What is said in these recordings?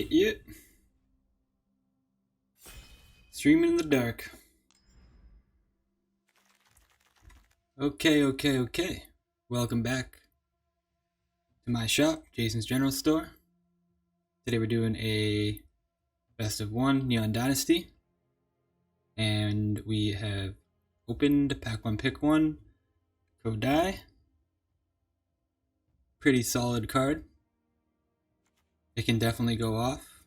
Yeah. Streaming in the dark. Okay. Welcome back to my shop, Jason's General Store. Today we're doing a best of one Neon Dynasty. And we have opened pack 1 pick 1 Kyodai. Pretty solid card. It can definitely go off.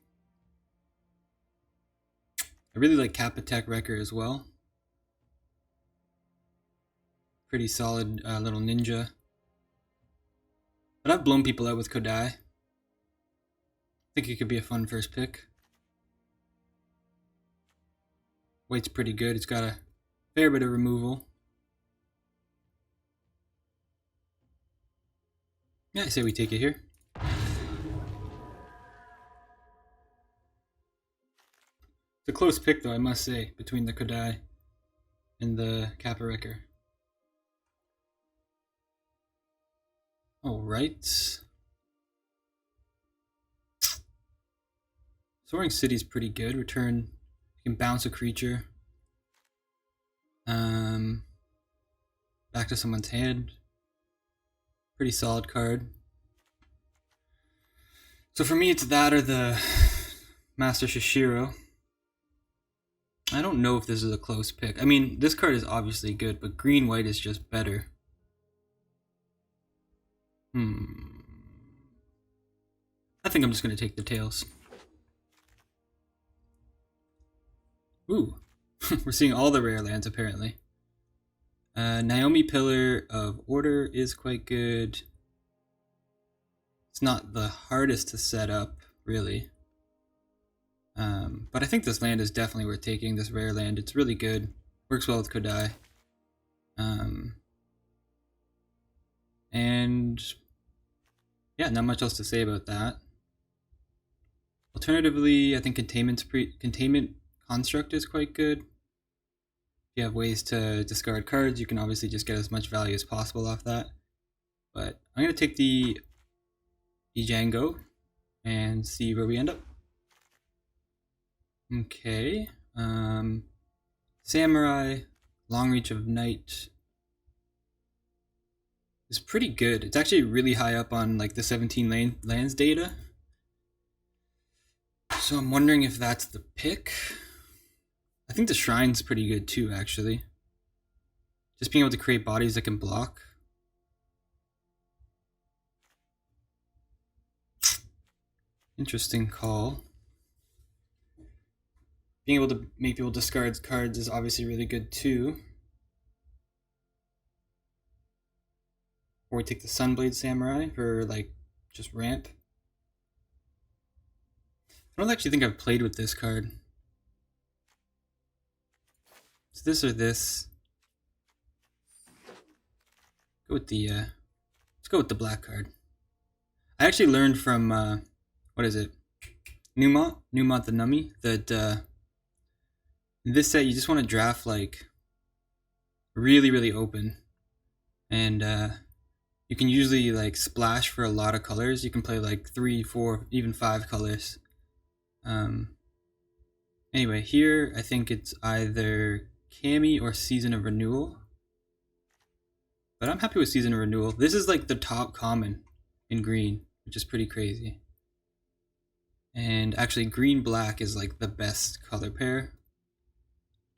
I really like Kappa Wrecker as well. Pretty solid little ninja. But I've blown people out with Kyodai. I think it could be a fun first pick. Weight's pretty good. It's got a fair bit of removal. Yeah, I say we take it here. It's a close pick though, I must say, between the Kyodai and the Kappa Wrecker. Alright. Soaring City's pretty good. Return, you can bounce a creature. Back to someone's hand. Pretty solid card. So for me, it's that or the Master Shishiro. I don't know if this is a close pick. I mean, this card is obviously good, but green-white is just better. I think I'm just going to take the tails. Ooh. We're seeing all the rare lands, apparently. Naomi Pillar of Order is quite good. It's not the hardest to set up, really. But I think this land is definitely worth taking, this rare land. It's really good. Works well with Kyodai. And yeah, not much else to say about that. Alternatively, I think Containment Construct is quite good. If you have ways to discard cards, you can obviously just get as much value as possible off that. But I'm going to take the Django and see where we end up. Okay. Samurai, Long Reach of Night is pretty good. It's actually really high up on like the 17 lands data. So I'm wondering if that's the pick. I think the Shrine's pretty good too, actually. Just being able to create bodies that can block. Interesting call. Being able to make people discard cards is obviously really good too. Or we take the Sunblade Samurai for like just ramp. I don't actually think I've played with this card. It's this or this. Go with the let's go with the black card. I actually learned from what is it? Newmont the Nummy, that in this set you just want to draft like really open. And you can usually like splash for a lot of colors. You can play like 3, 4, even 5 colors. Anyway, here I think it's either Kami or Season of Renewal. But I'm happy with Season of Renewal. This is like the top common in green, which is pretty crazy. And actually green-black is like the best color pair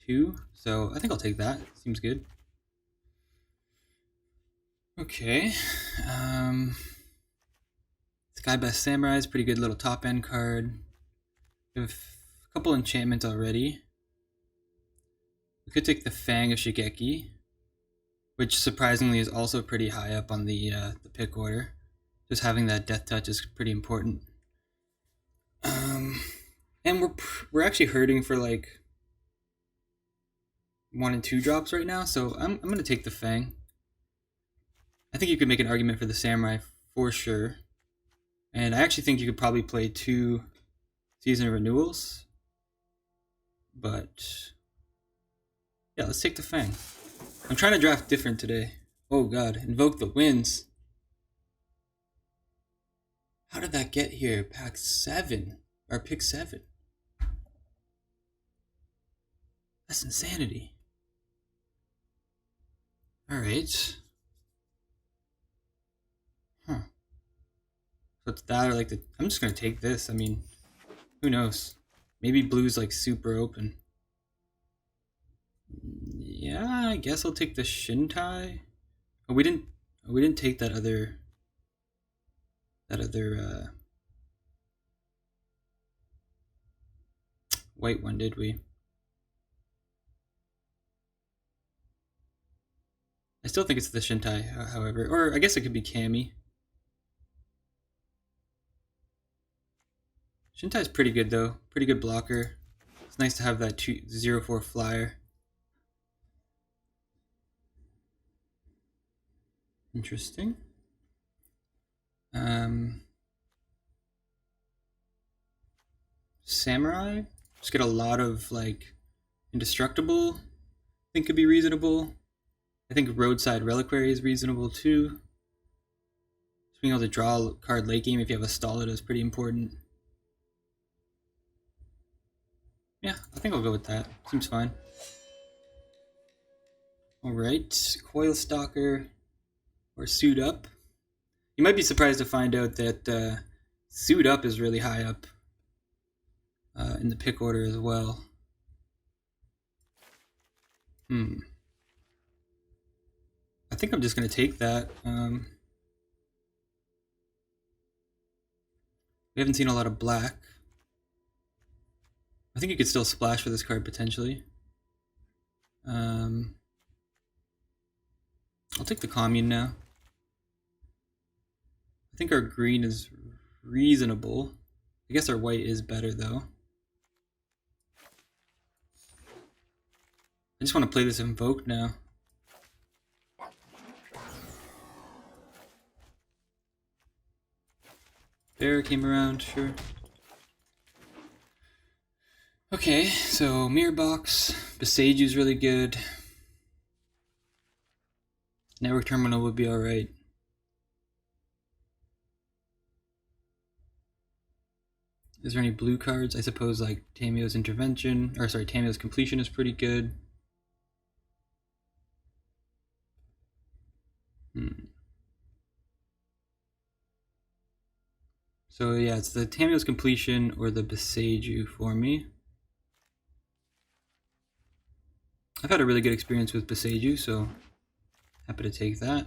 too. So I think I'll take that. Seems good. Okay. Sky Best Samurai is a pretty good little top end card. We have a couple enchantments already. We could take the Fang of Shigeki, which surprisingly is also pretty high up on the pick order. Just having that death touch is pretty important. And we're actually hurting for like 1 and 2 drops right now, so I'm gonna take the Fang. I think you could make an argument for the Samurai for sure. And I actually think you could probably play 2 Season of Renewals. But yeah, let's take the Fang. I'm trying to draft different today. Oh god, invoke the winds. How did that get here? Pack 7. Or pick 7. That's insanity. Alright. Huh. So it's that or like the... I'm just gonna take this. I mean, who knows? Maybe blue's like super open. Yeah, I guess I'll take the Shintai. Oh, we didn't take that other white one, did we? I still think it's the Shintai, however. Or I guess it could be Kami. Shintai's pretty good though. Pretty good blocker. It's nice to have that 0-4 flyer. Interesting. Samurai. Just get a lot of like indestructible. I think could be reasonable. I think roadside reliquary is reasonable too. Just being able to draw a card late game if you have a Stolid is pretty important. Yeah, I think I'll go with that. Seems fine. Alright, Coil Stalker or Suit Up. You might be surprised to find out that Suit Up is really high up in the pick order as well. I think I'm just going to take that. We haven't seen a lot of black. I think you could still splash for this card potentially. I'll take the Commune now. I think our green is reasonable. I guess our white is better though. I just want to play this Invoke now. Bear came around, sure. Okay, so Mirror Box, Besaju's really good. Network Terminal would be alright. Is there any blue cards? I suppose like Tamio's Intervention, or sorry, Tamio's Completion is pretty good. So yeah, it's the Tamio's Completion or the Besaju for me. I've had a really good experience with Besaju, so happy to take that.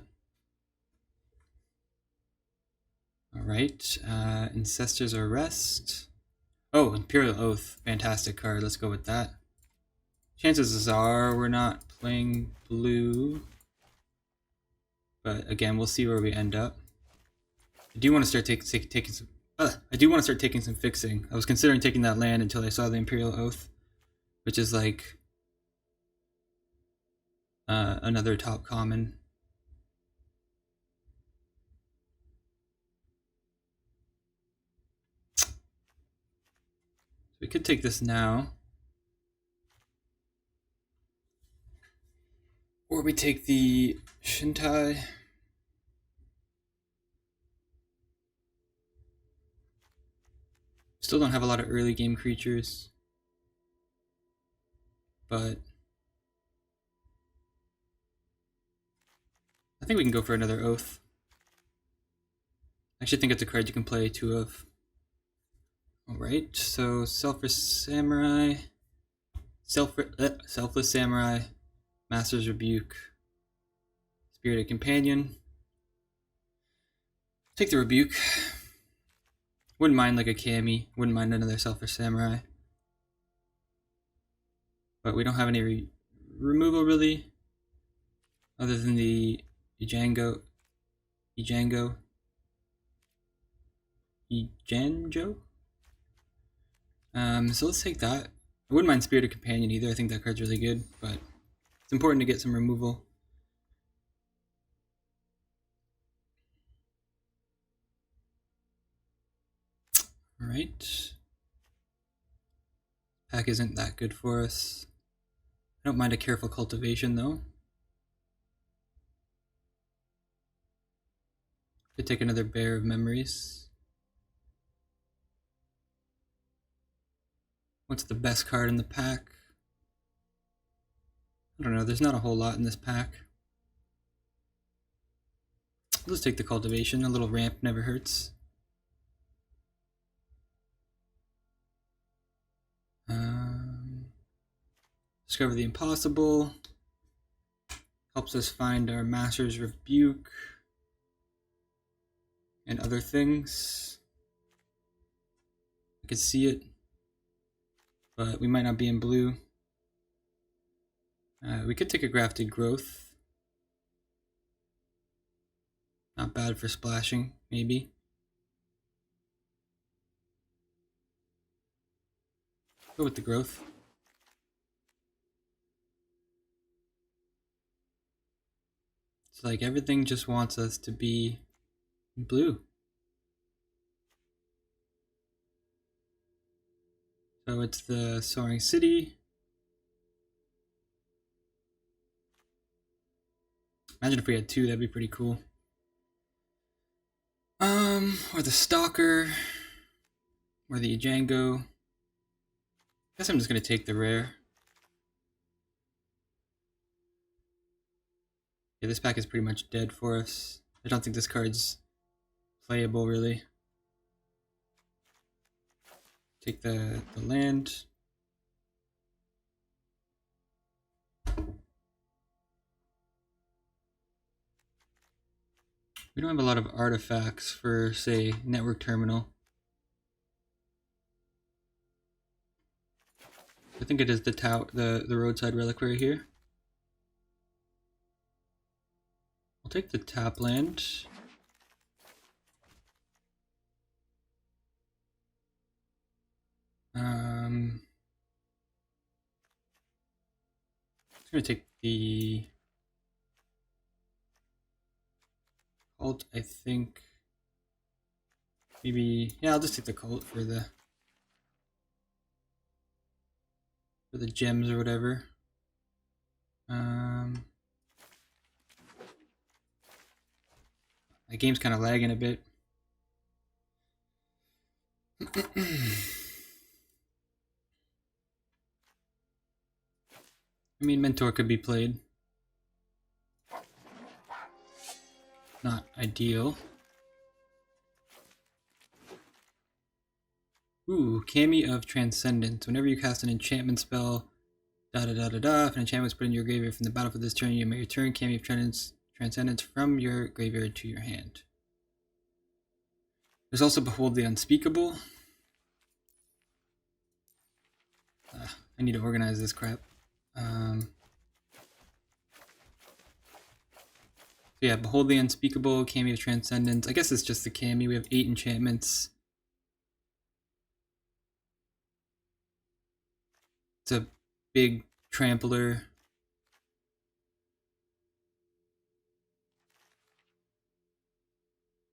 Alright, Ancestor's Arrest. Oh, Imperial Oath. Fantastic card. Let's go with that. Chances are we're not playing blue. But again, we'll see where we end up. I do want to start taking some... I do want to start taking some fixing. I was considering taking that land until I saw the Imperial Oath, which is like another top common. So we could take this now. Or we take the Shintai. Still don't have a lot of early game creatures. But I think we can go for another Oath. I actually think it's a card you can play 2 of. Alright, so Selfless Samurai. Selfless Samurai. Master's Rebuke. Spirited Companion. Take the Rebuke. Wouldn't mind like a Kami. Wouldn't mind another Selfless Samurai. But we don't have any removal really. Other than the Ijango. So let's take that. I wouldn't mind Spirited Companion either. I think that card's really good, but it's important to get some removal. Alright. Pack isn't that good for us. I don't mind a Careful Cultivation though. Could take another Bear of Memories. What's the best card in the pack? I don't know, there's not a whole lot in this pack. Let's take the Cultivation, a little ramp never hurts. Discover the Impossible. Helps us find our Master's Rebuke and other things. I could see it, but we might not be in blue. We could take a Grafted Growth. Not bad for splashing, maybe. Go with the growth. It's like everything just wants us to be blue. So it's the Soaring City. Imagine if we had two, that'd be pretty cool. Or the Stalker. Or the Django. Guess I'm just gonna take the rare. Yeah, this pack is pretty much dead for us. I don't think this card's playable, really. Take the land. We don't have a lot of artifacts for, say, Network Terminal. I think it is the roadside reliquary here. I'll take the tap land. I'm gonna take the cult, I think. Maybe, yeah, I'll just take the cult for the gems or whatever. My game's kind of lagging a bit. I mean, Mentor could be played. Not ideal. Ooh, Kami of Transcendence. Whenever you cast an enchantment spell, if an enchantment was put in your graveyard from the battle for this turn, you may return Kami of Transcendence from your graveyard to your hand. There's also Behold the Unspeakable. I need to organize this crap. Yeah, Behold the Unspeakable, Kami of Transcendence. I guess it's just the Kami. We have 8 enchantments. It's a big trampler.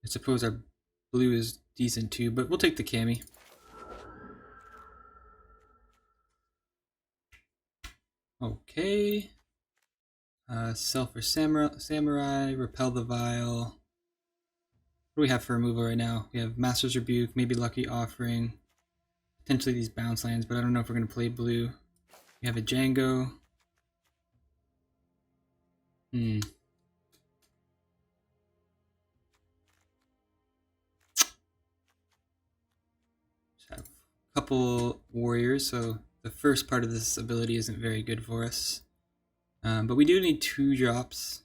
I suppose our blue is decent too, but we'll take the Kami. Okay. Sell for Samurai, Repel the Vile. What do we have for removal right now? We have Master's Rebuke, maybe Lucky Offering, potentially these bounce lands, but I don't know if we're going to play blue. We have a Django. Just have a couple warriors, so the first part of this ability isn't very good for us. But we do need 2 drops.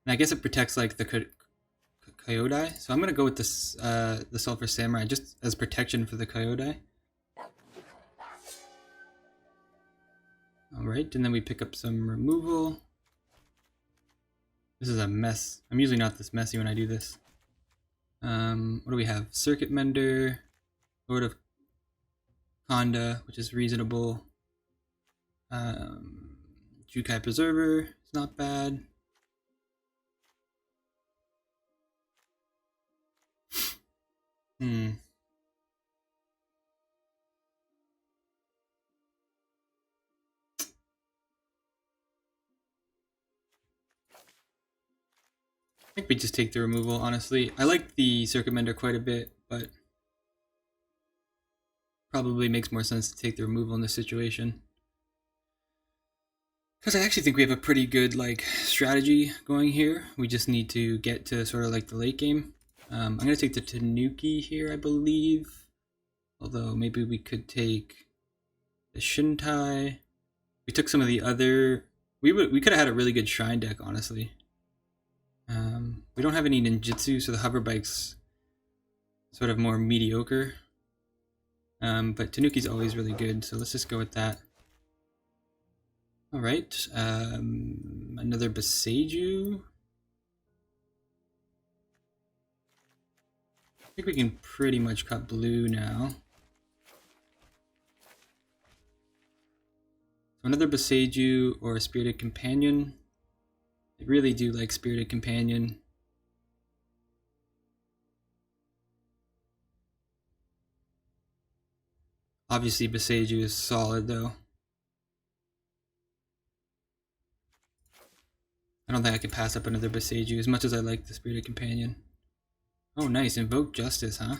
And I guess it protects like the Kyodai. So I'm going to go with this, the Sulfur Samurai just as protection for the Kyodai. Alright, and then we pick up some removal. This is a mess. I'm usually not this messy when I do this. What do we have? Circuit Mender, Lord of Konda, which is reasonable. Jukai Preserver, it's not bad. think we just take the removal, honestly. I like the Circuit Mender quite a bit, but probably makes more sense to take the removal in this situation. Because I actually think we have a pretty good like strategy going here. We just need to get to sort of like the late game. I'm going to take the Tanuki here, I believe. Although maybe we could take the Shintai. We took some of the other... We could have had a really good Shrine deck, honestly. We don't have any ninjutsu, so the hover bike's sort of more mediocre. But Tanuki's always really good, so let's just go with that. Alright, another Beseiju. I think we can pretty much cut blue now. So another Beseiju or a Spirited Companion. I really do like Spirited Companion. Obviously Beseiju is solid though. I don't think I can pass up another Beseiju as much as I like the Spirited Companion. Oh nice, Invoke Justice, huh?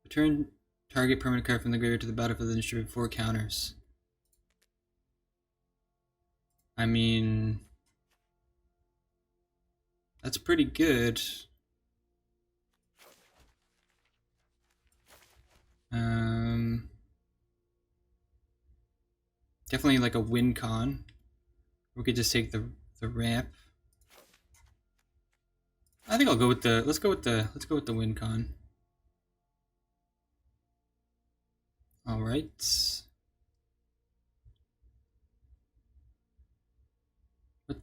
Return target permanent card from the graveyard to the battlefield and distribute 4 counters. I mean... that's pretty good. Definitely like a win con. We could just take the ramp. I think I'll go with the let's go with the win con. All right. What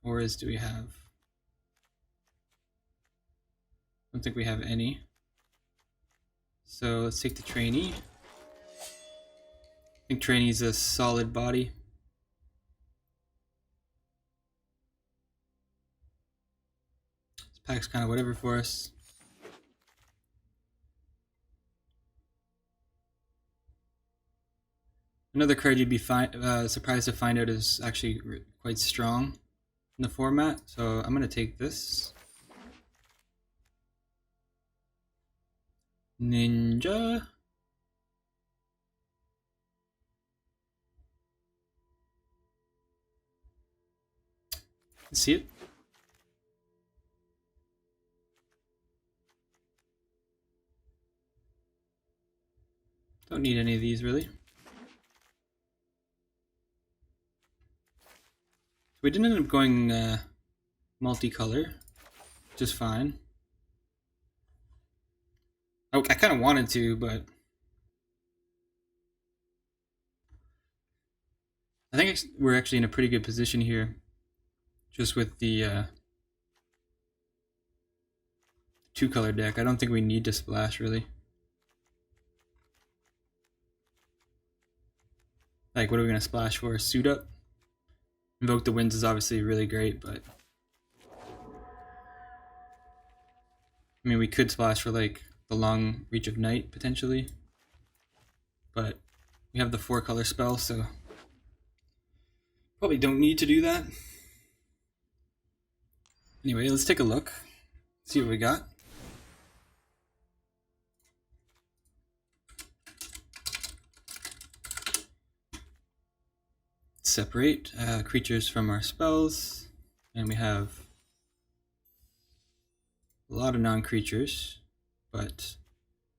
auras do we have? I don't think we have any. So let's take the trainee. I think trainee's a solid body. This pack's kind of whatever for us. Another card you'd be surprised to find out is actually quite strong in the format. So I'm going to take this. Ninja. See it? Don't need any of these really. We didn't end up going multicolor, which is fine. I kind of wanted to, but I think we're actually in a pretty good position here, just with the 2-color deck. I don't think we need to splash really. Like, what are we gonna splash for? Suit up? Invoke the Winds is obviously really great, but I mean, we could splash for like the Long Reach of Night potentially, but we have the 4-color spell, so probably don't need to do that. Anyway, let's take a look, see what we got. Separate creatures from our spells, and we have a lot of non-creatures, but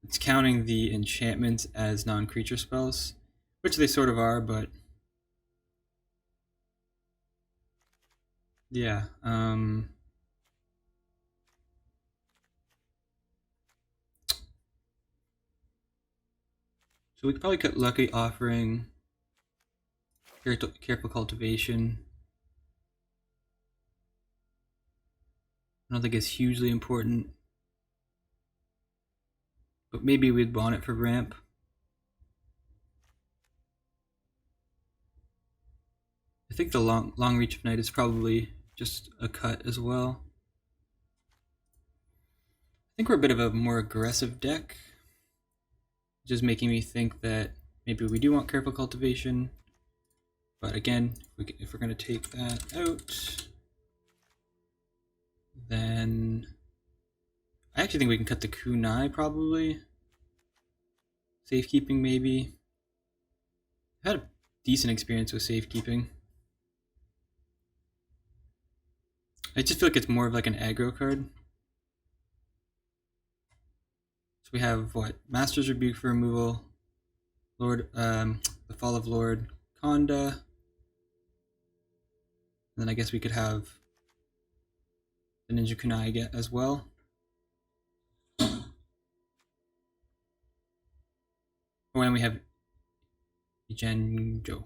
it's counting the enchantments as non-creature spells, which they sort of are, but yeah. So we could probably cut Lucky Offering, Careful Cultivation. I don't think it's hugely important, but maybe we'd want it for ramp. I think the long Reach of Night is probably just a cut as well. I think we're a bit of a more aggressive deck, just making me think that maybe we do want Careful Cultivation. But again, if we're going to take that out, Then I actually think we can cut the kunai probably. Safekeeping maybe. I've had a decent experience with safekeeping. I just feel like it's more of like an aggro card. So we have what? Master's Rebuke for removal. The Fall of Lord Konda. And then I guess we could have the Ninja Kunai get as well. Or when we have Ijenjo.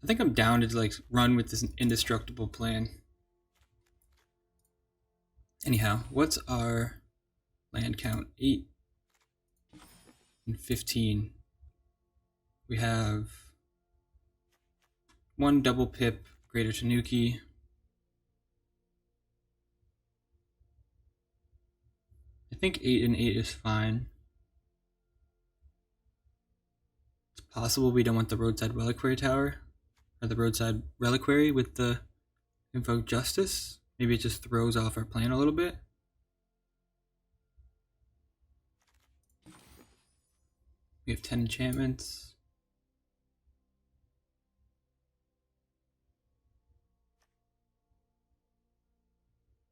I think I'm down to like run with this indestructible plan. Anyhow, what's our land count? 8 and 15. We have 1 double pip, Greater Tanuki. I think 8 and 8 is fine. It's possible we don't want the Roadside Reliquary Tower, or the Roadside Reliquary with the Invoke Justice. Maybe it just throws off our plan a little bit. We have 10 enchantments.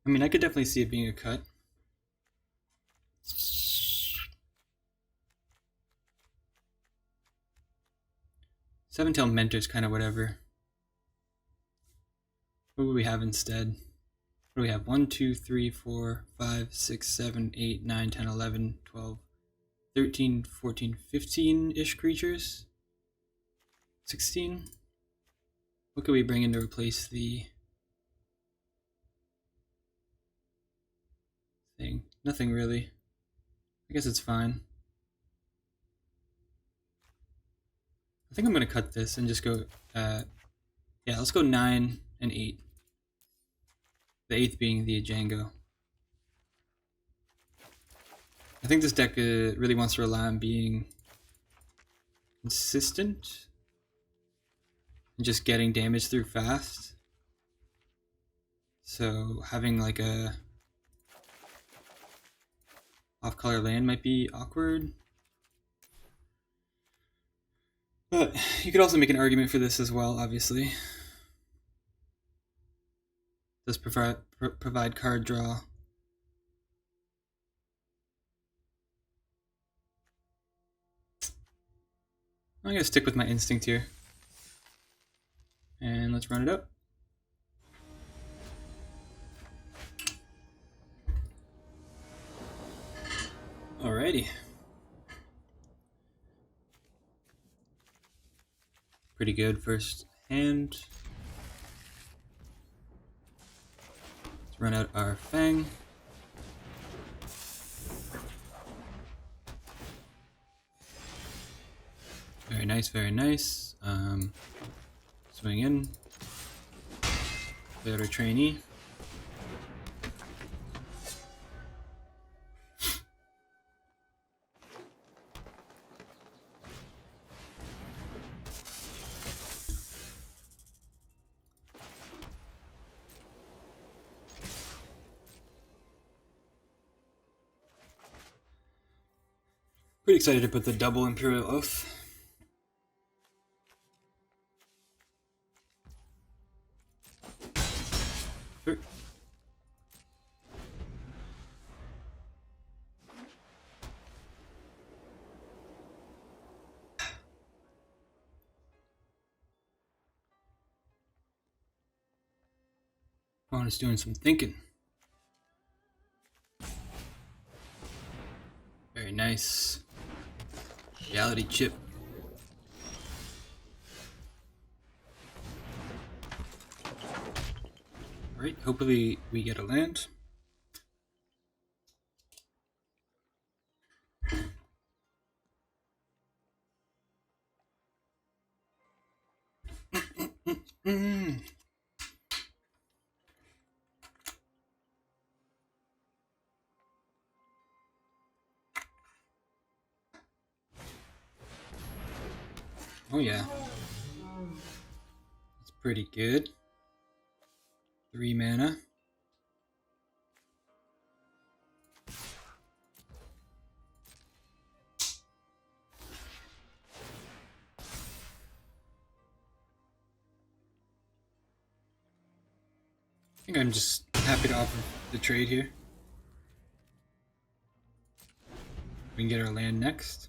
I mean, I could definitely see it being a cut. Seven-Tail Mentor's kind of whatever. What would we have instead? What do we have? 1, 2, 3, 4, 5, 6, 7, 8, 9, 10, 11, 12, 13, 14, 15-ish creatures? 16? What could we bring in to replace the thing? Nothing really. I guess it's fine. I think I'm going to cut this and just go, yeah, let's go 9 and 8. The 8th being the Django. I think this deck really wants to rely on being consistent and just getting damage through fast. So having like a off-color land might be awkward. But you could also make an argument for this as well, obviously. Does provide card draw. I'm going to stick with my instinct here. And let's run it up. Alrighty. Pretty good first hand. Let's run out our Fang. Very nice, very nice. Swing in. Play out our trainee. Pretty excited to put the double Imperial Oath. Sure. Opponent's doing some thinking. Very nice. Reality chip. Alright, hopefully we get a land. Oh yeah. Pretty good. 3 mana. I think I'm just happy to offer the trade here. We can get our land next.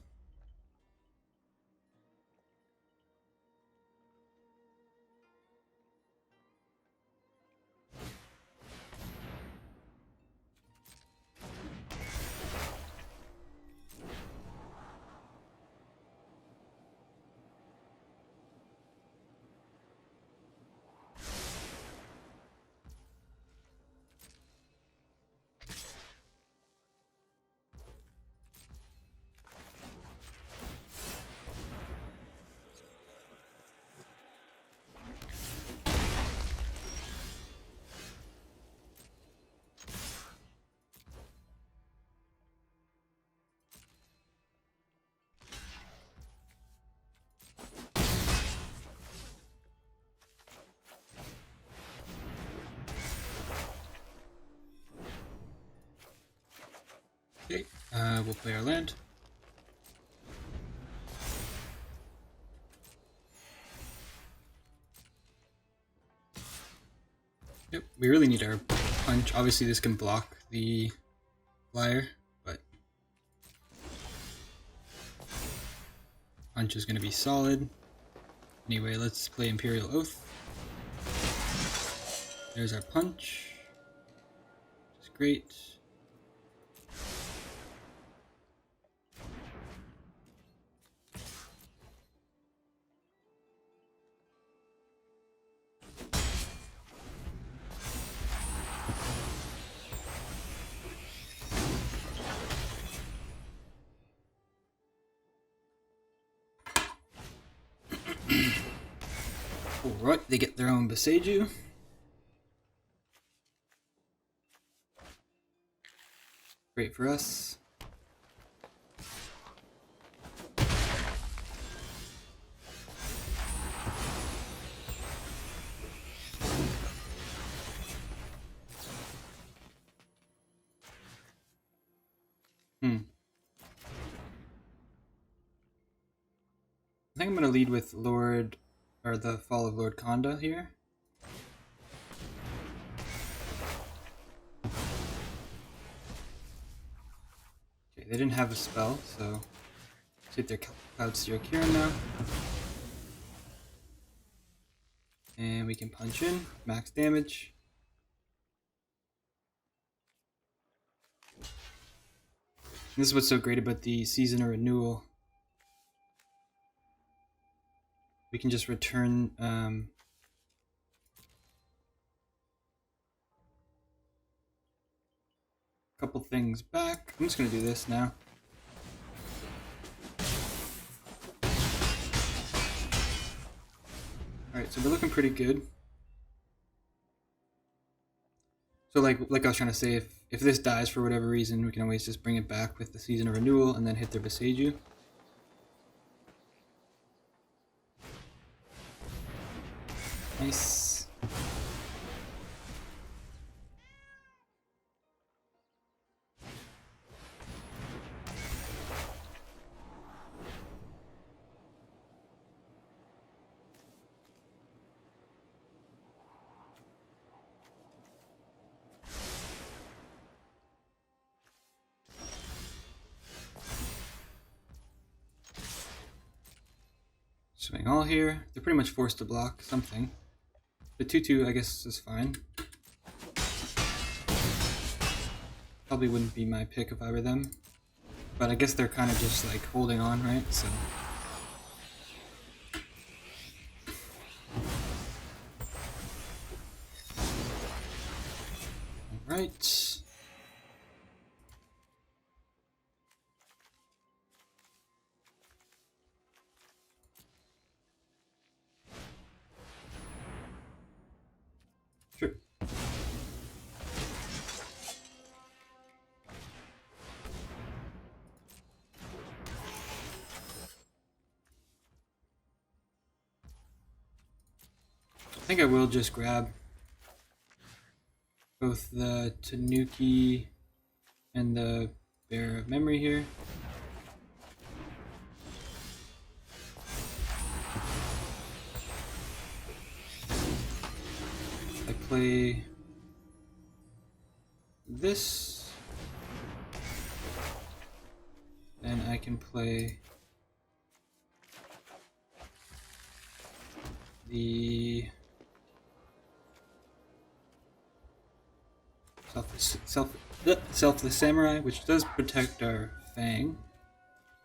Okay, we'll play our land. Yep, we really need our punch. Obviously this can block the flyer, but punch is going to be solid. Anyway, let's play Imperial Oath. There's our punch. Which is great. Alright, they get their own Beseiju. Great for us. I think I'm going to lead with Lord, or the Fall of Lord Konda here. Okay, they didn't have a spell, so see if they're Cloudseer Kieran now. And we can punch in, max damage. This is what's so great about the Season of Renewal. We can just return a couple things back. I'm just going to do this now. Alright, so we're looking pretty good. So like I was trying to say, if this dies for whatever reason, we can always just bring it back with the Season of Renewal and then hit their Beseiju. Nice. Swing all here. They're pretty much forced to block something. The 2/2 I guess is fine. Probably wouldn't be my pick if I were them. But I guess they're kind of just like holding on, right? So alright. Sure. think I will just grab both the Tanuki and the Bear of Memory here. I play this, then I can play the Selfless Samurai, which does protect our Fang,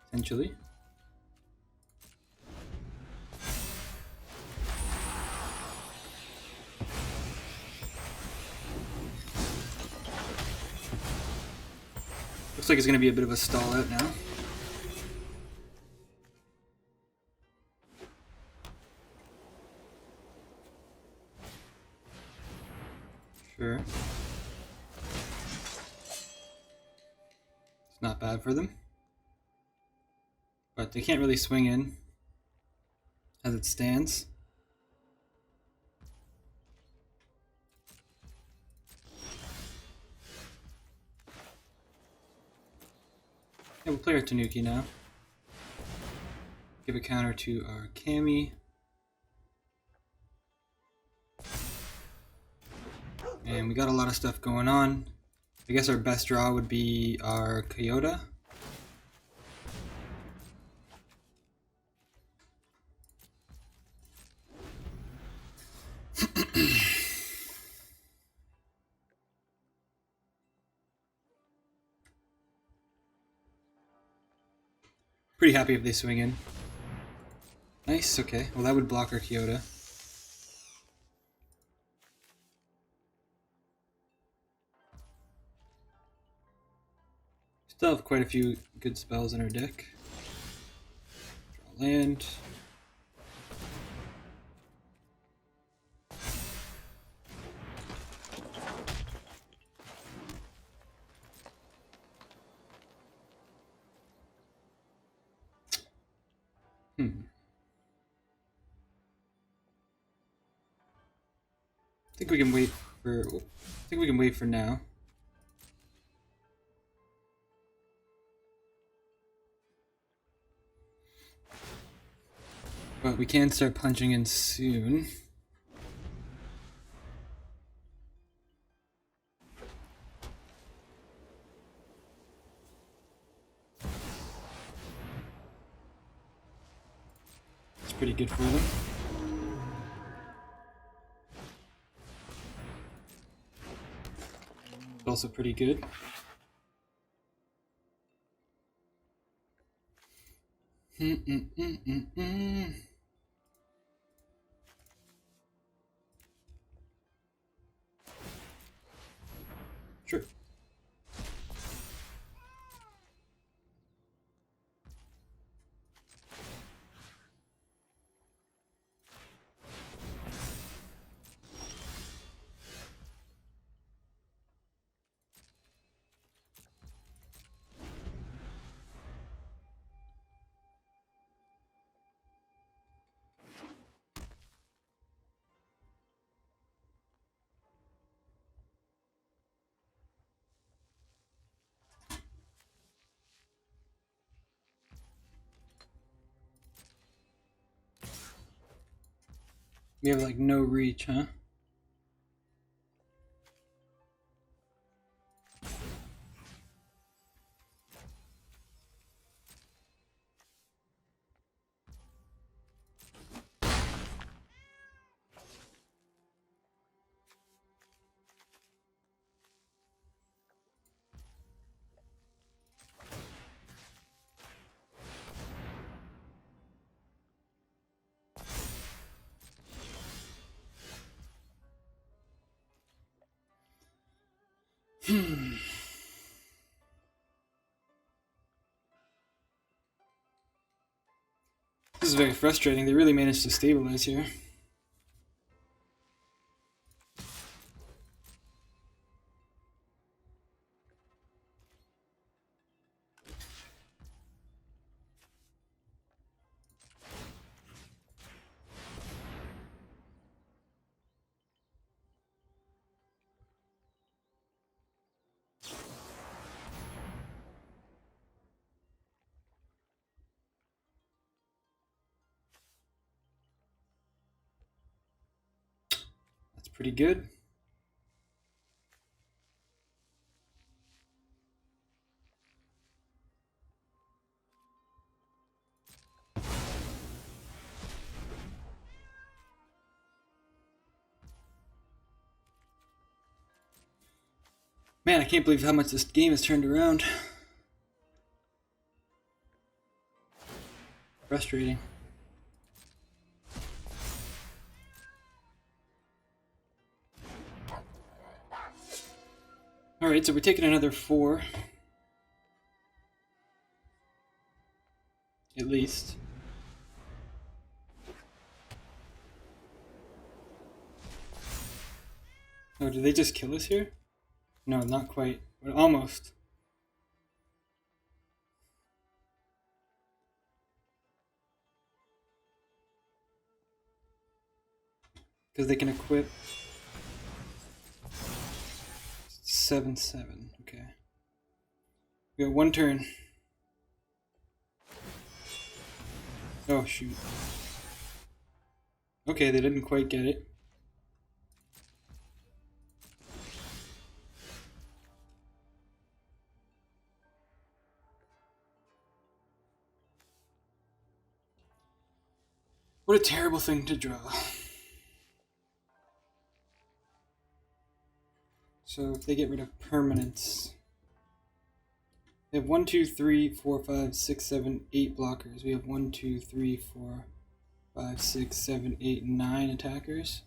essentially. Looks like it's going to be a bit of a stall out now. Sure. It's not bad for them. But they can't really swing in as it stands. Yeah, we'll play our Tanuki now. Give a counter to our Kami. And we got a lot of stuff going on. I guess our best draw would be our Kyodai. Pretty happy if they swing in. Nice, okay. Well, that would block our Kyodai. Still have quite a few good spells in our deck. Draw land. I think we can wait for. I think we can wait for now. But we can start punching in soon. It's pretty good for them. It's also pretty good. Sure. We have like no reach, huh? This is very frustrating. They really managed to stabilize here. pretty good. Man, I can't believe how much this game has turned around. Frustrating. Alright, so we're taking another 4. At least. Oh, did they just kill us here? No, not quite. But almost. Because they can equip 7/7. Okay. We got 1 turn. Oh, shoot. Okay, they didn't quite get it. What a terrible thing to draw. So if they get rid of permanents, they have 1, 2, 3, 4, 5, 6, 7, 8 blockers. We have 1, 2, 3, 4, 5, 6, 7, 8, 9 attackers.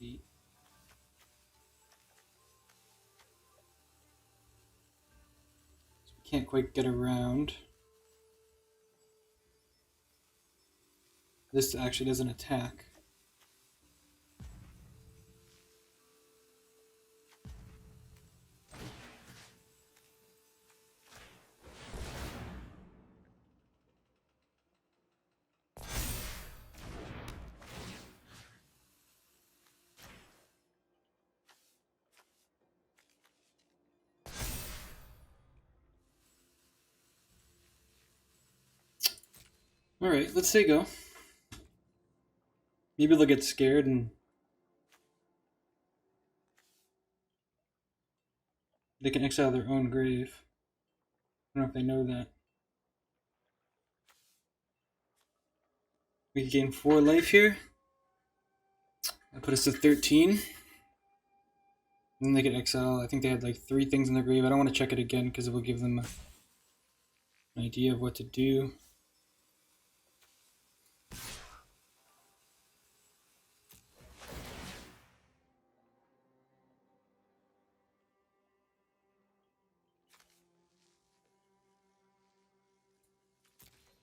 8. So we can't quite get around. This actually doesn't attack. Alright, let's say go. Maybe they'll get scared and they can exile their own grave. I don't know if they know that. We can gain 4 life here. That put us to 13. And then they can exile. I think they had like 3 things in their grave. I don't want to check it again because it will give them an idea of what to do.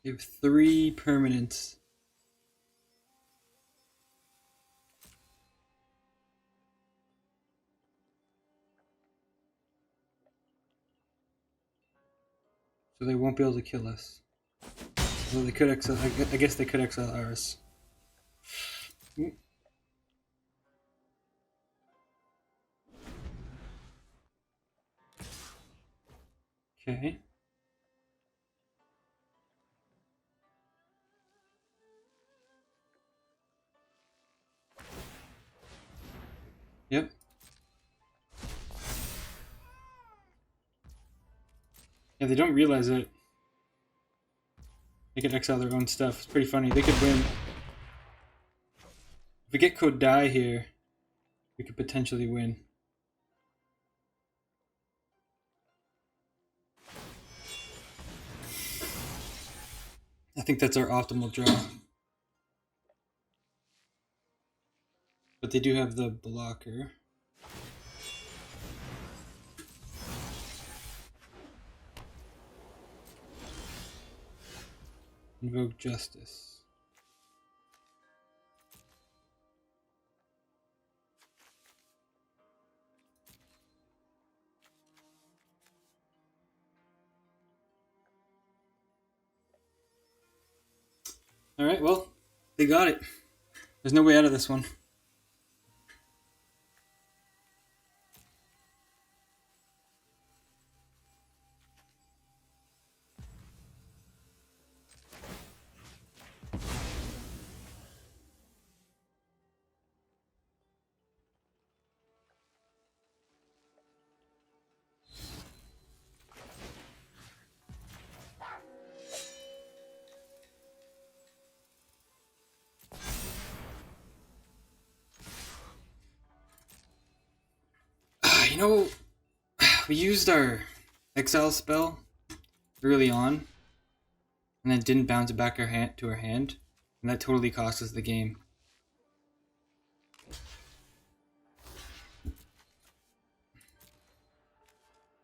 They have 3 permanents. So they won't be able to kill us. So they could exile. I guess they could exile ours. Okay. Yep. Yeah, they don't realize it. They can exile their own stuff. It's pretty funny. They could win. If we get Kyodai here, we could potentially win. I think that's our optimal draw. But they do have the blocker. Invoke Justice. Alright, well, they got it. There's no way out of this one. know, we used our exile spell early on, and then didn't bounce it back to our hand, and that totally cost us the game.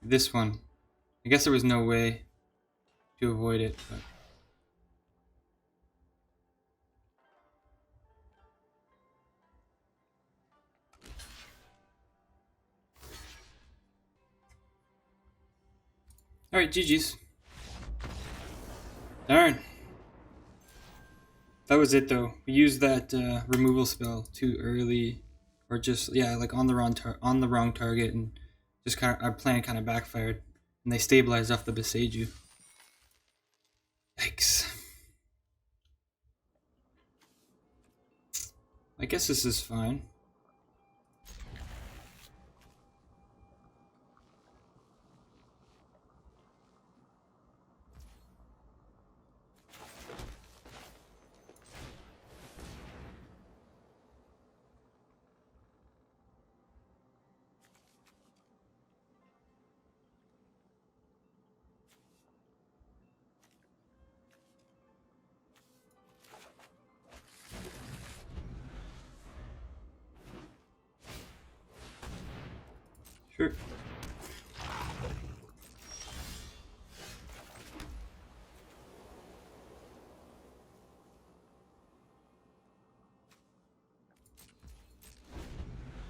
This one, I guess there was no way to avoid it, but... Alright, GG's. Darn. That was it though. We used that removal spell too early, or just like on the wrong target, and just kind of our plan kind of backfired, and they stabilized off the Beseiju. Yikes. I guess this is fine. Sure.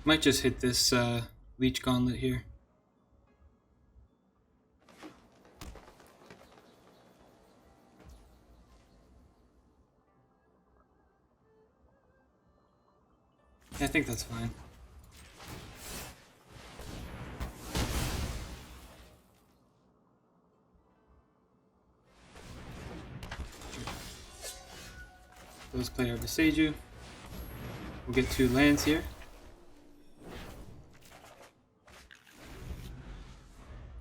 Might just hit this Leech Gauntlet here. Yeah, I think that's fine. Let's play our Beseiju. We'll get 2 lands here.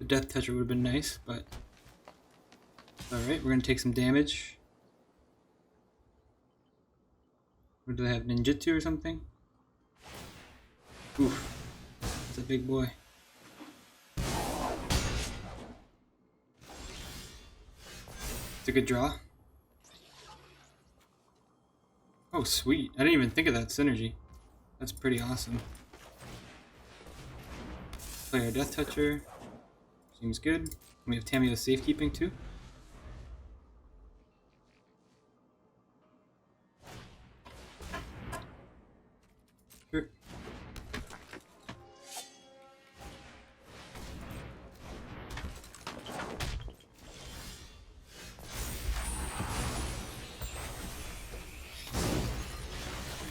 The Death Toucher would have been nice, but... Alright, we're gonna take some damage. What do they have, ninjutsu or something? Oof. That's a big boy. It's a good draw. Oh, sweet. I didn't even think of that synergy. That's pretty awesome. Play our Death Toucher. Seems good. We have Tamiyo's safekeeping too. Sure.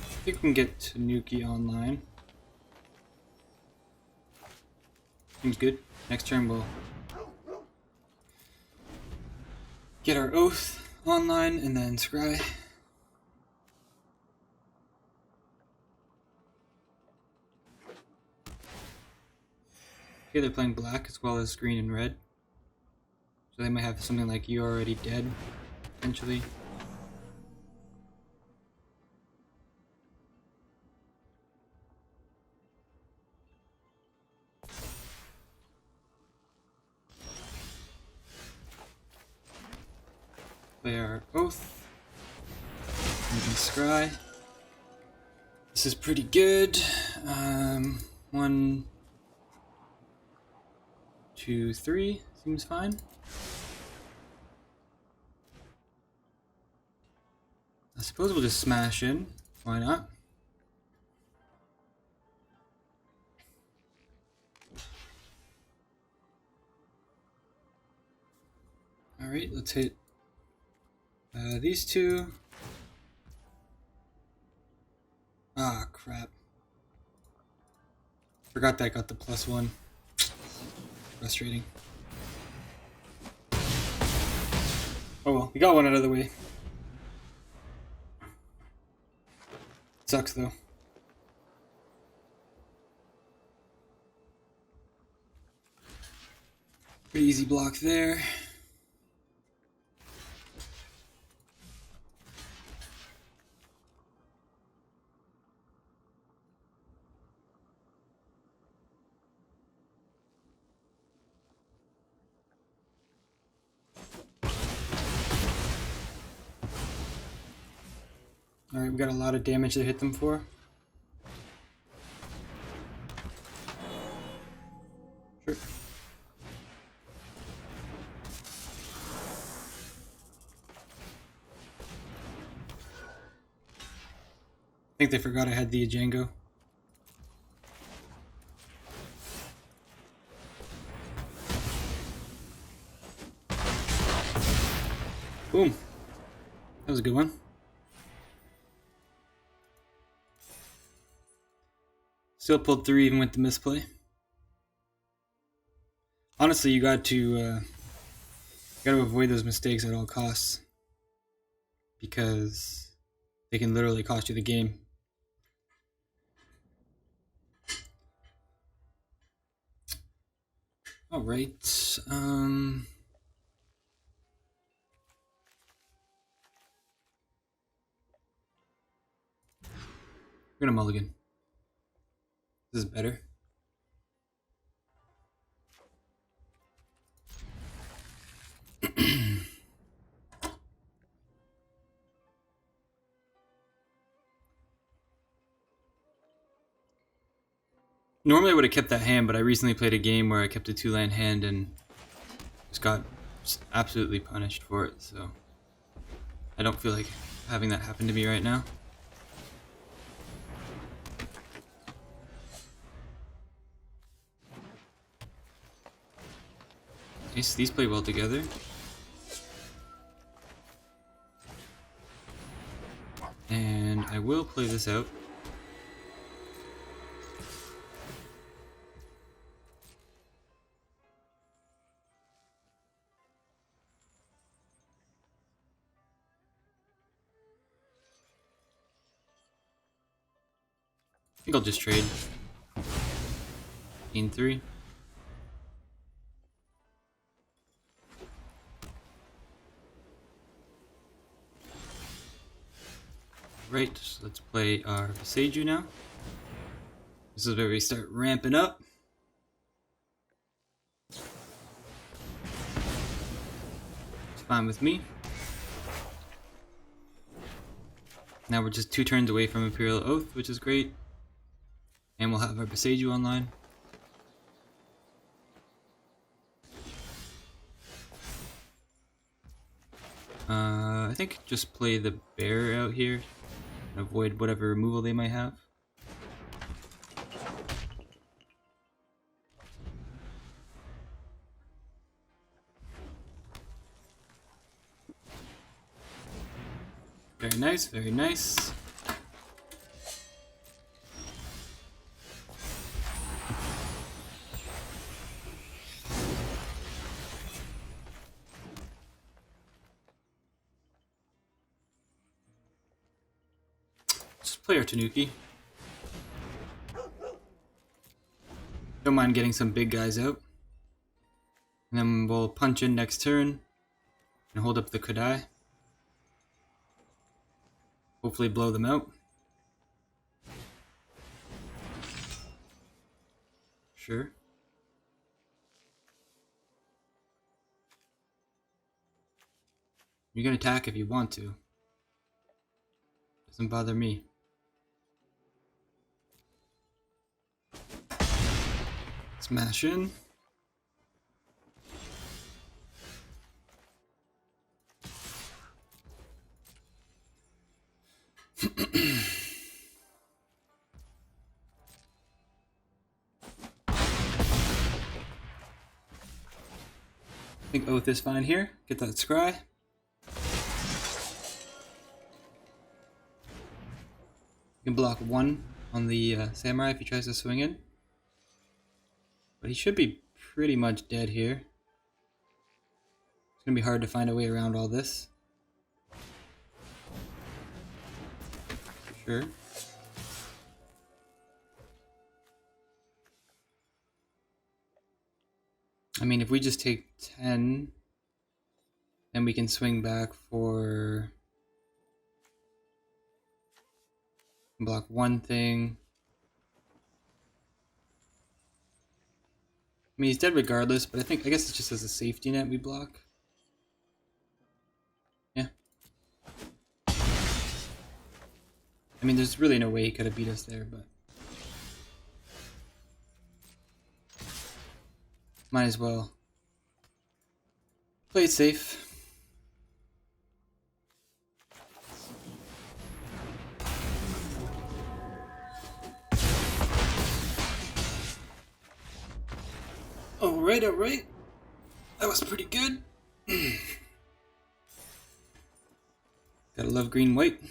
I think we can get Tanuki online. Seems good. Next turn we'll get our Oath online and then Scry. Okay, they're playing black as well as green and red. So they might have something like You're Already Dead, potentially. Play our Oath. And then Scry. This is pretty good. 1, 2, 3 seems fine. I suppose we'll just smash in. Why not? Alright, let's hit these 2. Ah, crap. Forgot that I got the +1. Frustrating. Oh well, we got one out of the way. Sucks though. Pretty easy block there. Alright, we got a lot of damage to hit them for. Sure. I think they forgot I had the Django. Boom. That was a good one. Still pulled through even with the misplay. Honestly, you got to avoid those mistakes at all costs, because they can literally cost you the game. All right. I'm gonna mulligan. This is better. Normally I would have kept that hand, but I recently played a game where I kept a 2-land hand and just got absolutely punished for it, so I don't feel like having that happen to me right now. Nice, these play well together. And I will play this out. I think I'll just trade. Gain 3. Right, so let's play our Seiju now. This is where we start ramping up. It's fine with me. Now we're just 2 turns away from Imperial Oath, which is great. And we'll have our Seiju online. I think just play the bear out here and avoid whatever removal they might have. Very nice, very nice. Just play our Tanuki. Don't mind getting some big guys out. And then we'll punch in next turn and hold up the Kyodai. Hopefully blow them out. Sure. You can attack if you want to. Doesn't bother me. Smash in. I think Oath is fine here. Get that scry. You can block 1 on the Samurai if he tries to swing in. But he should be pretty much dead here. It's gonna be hard to find a way around all this. Sure. I mean, if we just take 10, then we can swing back for block 1 thing. I mean, he's dead regardless, but I guess it's just as a safety net we block. Yeah. I mean, there's really no way he could have beat us there, but might as well play it safe. Alright, alright. That was pretty good. Gotta love green white. I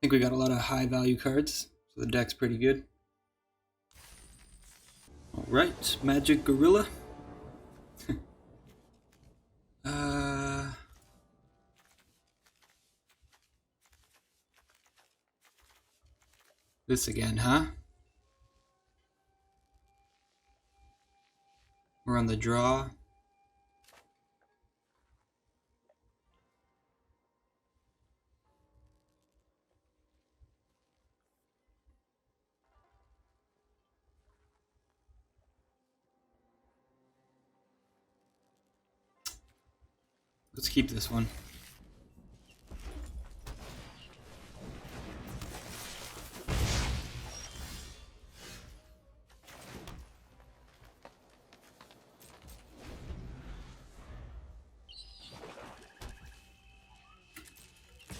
think we got a lot of high value cards, so the deck's pretty good. Alright, Magic Gorilla. This again, huh? We're on the draw. Let's keep this one.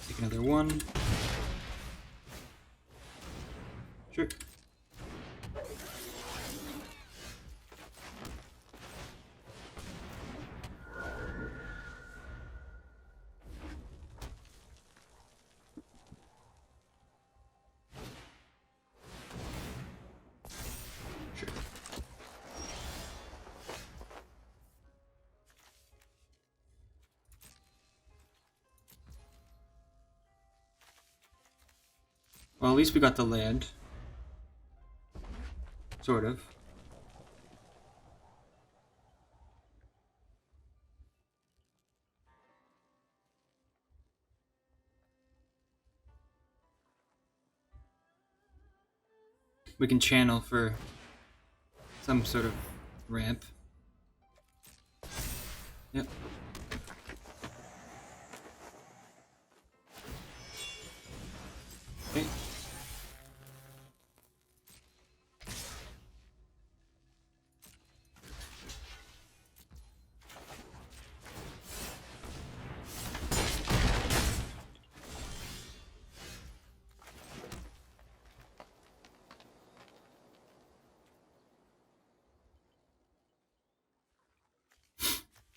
Take another one. Sure. Well, at least we got the land. Sort of. We can channel for some sort of ramp. Yep. Okay.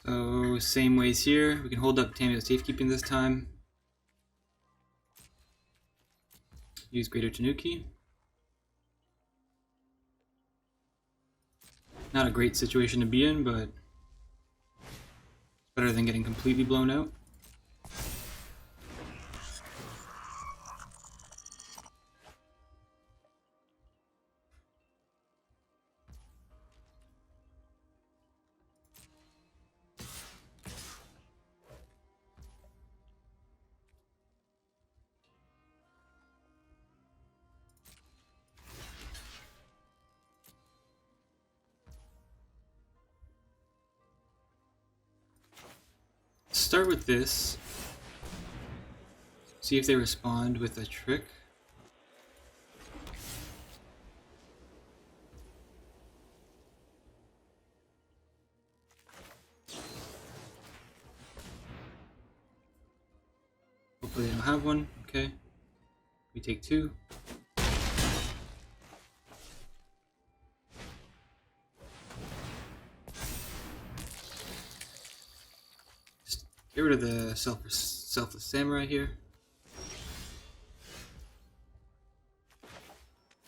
So, same ways here. We can hold up Tamio Safekeeping this time. Use Greater Tanuki. Not a great situation to be in, but it's better than getting completely blown out. Start with this. See if they respond with a trick. Hopefully they don't have one. Okay. We take two. Just get rid of the selfless samurai here.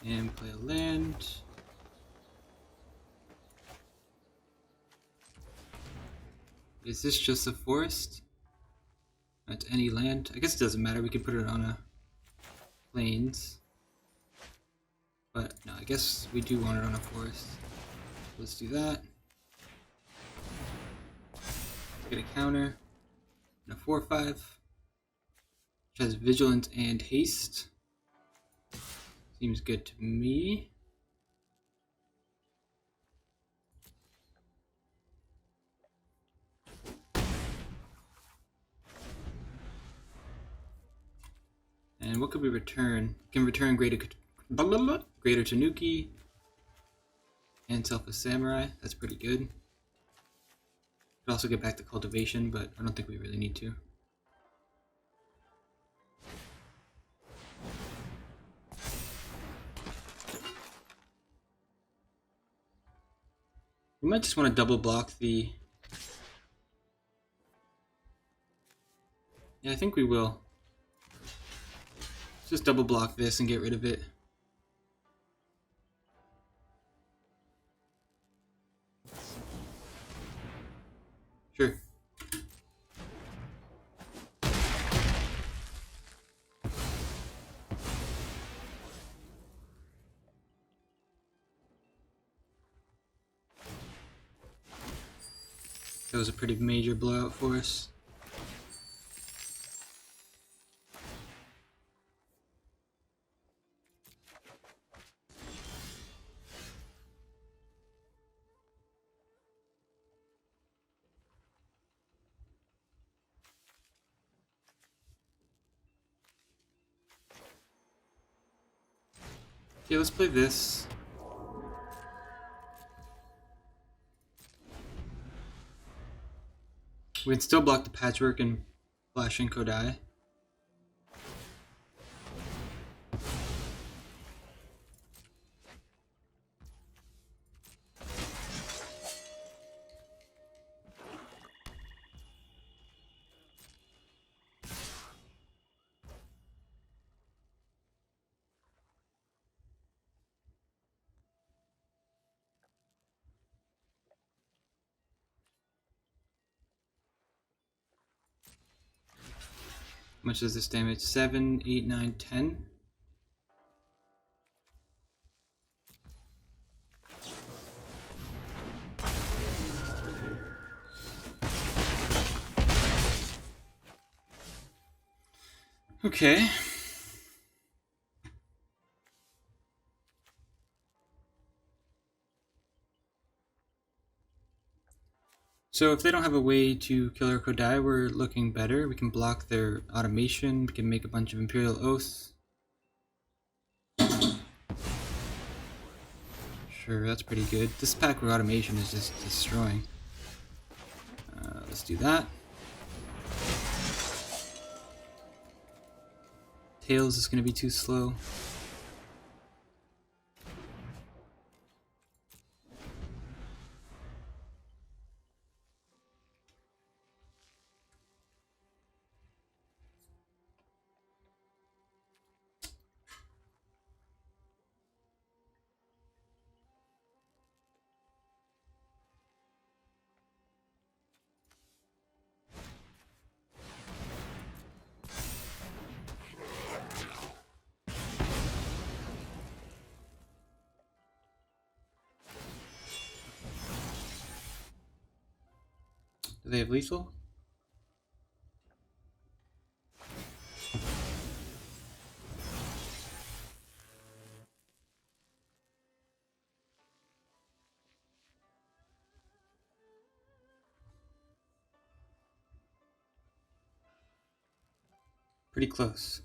And play a land. Is this just a forest? Not any land? I guess it doesn't matter, we can put it on a plains. But no, I guess we do want it on a forest. Let's do that. Get a counter. And a 4/5. Which has vigilance and haste. Seems good to me. And what could we return? We can return Greater Tanuki and Self a Samurai. That's pretty good. Could also get back to cultivation, but I don't think we really need to. We might just want to double block the... Yeah, I think we will. Let's just double block this and get rid of it. Sure. That was a pretty major blowout for us. Okay, let's play this. We can still block the patchwork and flash in Kyodai. How much does this damage? 7, 8, 9, 10. Okay. So if they don't have a way to kill our Kyodai, we're looking better. We can block their automation. We can make a bunch of Imperial Oaths. Sure, that's pretty good. This pack with automation is just destroying. Let's do that. Tails is going to be too slow. Do they have lethal? Pretty close.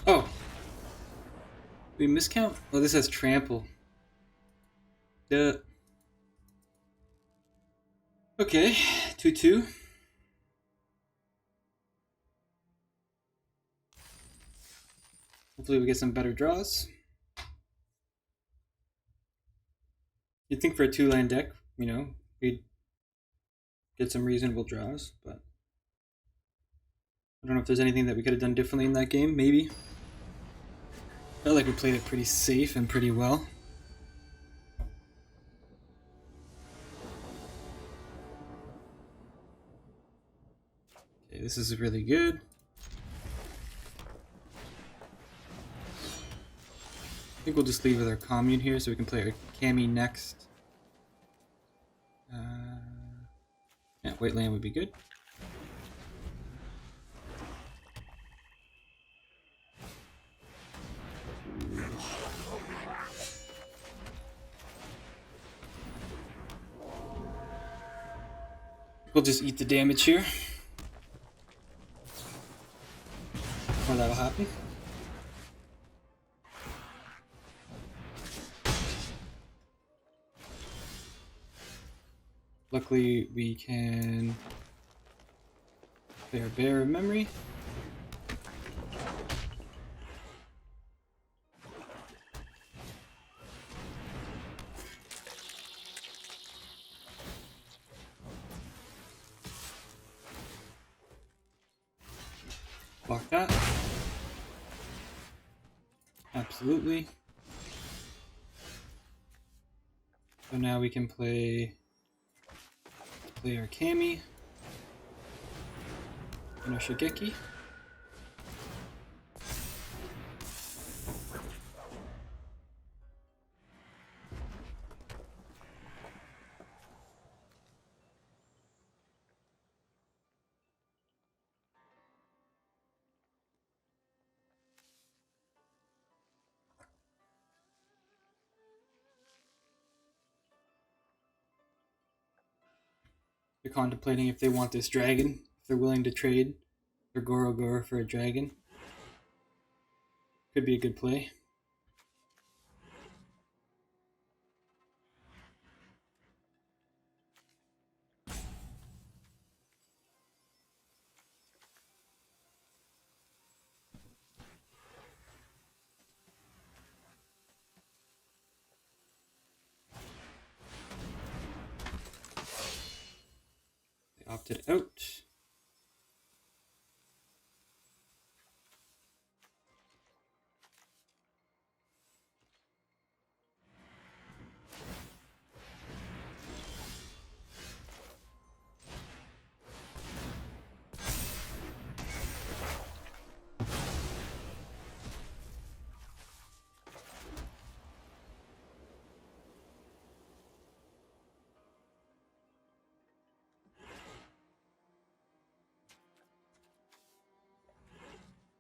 Oh! We miscount? Oh, this has trample. Duh. Okay, 2-2. Hopefully we get some better draws. You'd think for a 2-line deck, you know, we'd get some reasonable draws, but I don't know if there's anything that we could have done differently in that game, maybe. Felt like we played it pretty safe and pretty well. Okay, this is really good. I think we'll just leave with our commune here so we can play our Kami next. Yeah, white land would be good. We'll just eat the damage here. Or that'll happen. Luckily, we can play our Bear of Memory. Block that. Absolutely. So now we can play our Kami and our Shigeki. They're contemplating if they want this dragon, if they're willing to trade their Goro for a dragon. Could be a good play. They opted out.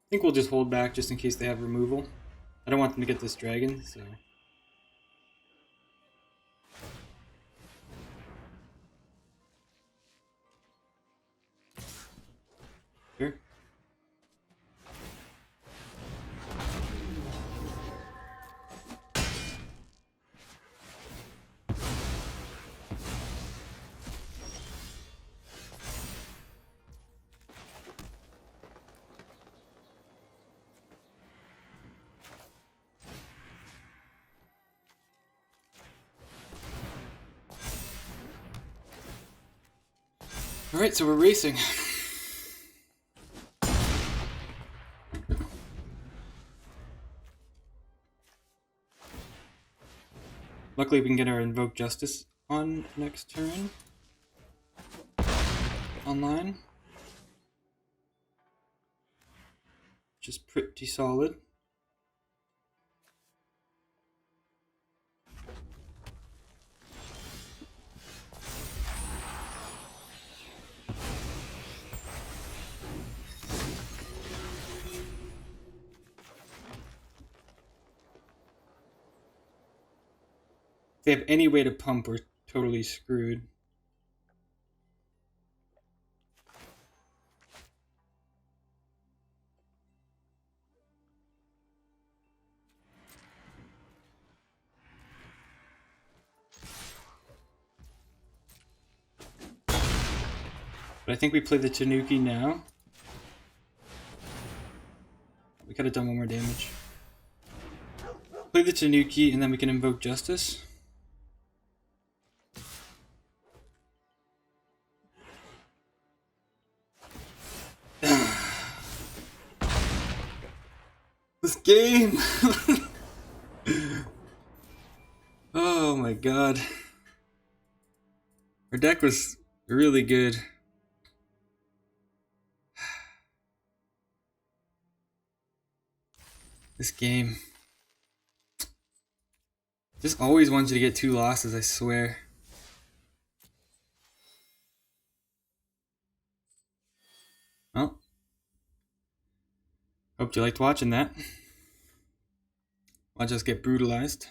I think we'll just hold back just in case they have removal. I don't want them to get this dragon, so... Sure. Alright, so we're racing. Luckily we can get our Invoke Justice on next turn. Online. Which is pretty solid. If they have any way to pump, we're totally screwed. But I think we play the Tanuki now. We could have done one more damage. Play the Tanuki and then we can invoke Justice. This game! Oh my god. Our deck was really good. This game. Just always wants you to get 2 losses, I swear. Well, hope you liked watching that. Watch us get brutalized.